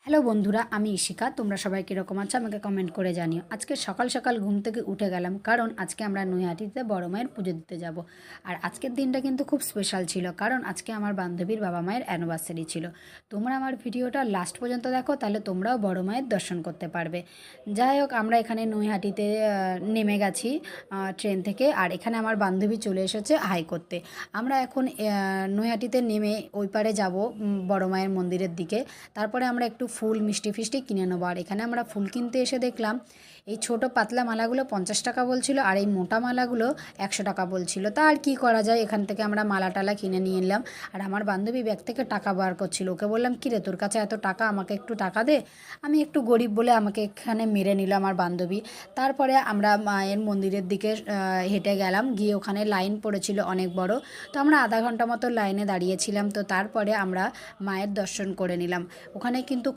Hello বন্ধুরা, আমি ইশিকা। তোমরা সবাই কীরকম আছো আমাকে কমেন্ট করে জানিও। আজকে সকাল সকাল ঘুম থেকে উঠে গেলাম, কারণ আজকে আমরা নৈহাটিতে বড় মায়ের পুজো দিতে যাব। আর আজকের দিনটা কিন্তু খুব স্পেশাল ছিল, কারণ আজকে আমার বান্ধবীর বাবা মায়ের অ্যানিভার্সারি ছিল। তোমরা আমার ভিডিওটা লাস্ট পর্যন্ত দেখো, তাহলে তোমরাও বড় মায়ের দর্শন করতে পারবে। যাই হোক, আমরা এখানে নৈহাটিতে নেমে গেছি ট্রেন থেকে। আর এখানে আমার বান্ধবী চলে এসেছে হাই করতে। আমরা এখন নৈহাটিতে নেমে ওই পারে যাব বড় মায়ের মন্দিরের দিকে। তারপরে আমরা একটু ফুল মিষ্টি ফিষ্টি কিনে নেবো। আর এখানে আমরা ফুল কিনতে এসে দেখলাম এই ছোট পাতলা মালাগুলো 50 টাকা বলছিল, আর এই মোটা মালাগুলো 100 টাকা বলছিল। তা আর কী করা যায়, এখান থেকে আমরা মালা টালা কিনে নিয়ে এলাম। আর আমার বান্ধবী ব্যাগ থেকে টাকা বার করছিল। ওকে বললাম, কী রে, তোর কাছে এত টাকা, আমাকে একটু টাকা দে। আমি একটু গরিব বলে আমাকে এখানে মেরে নিল আমার বান্ধবী। তারপরে আমরা মায়ের মন্দিরের দিকে হেঁটে গেলাম। গিয়ে ওখানে লাইন পড়েছিল অনেক বড়। তো আমরা আধা ঘন্টা মতো লাইনে দাঁড়িয়েছিলাম। তো তারপরে আমরা মায়ের দর্শন করে নিলাম। ওখানে কিন্তু খুব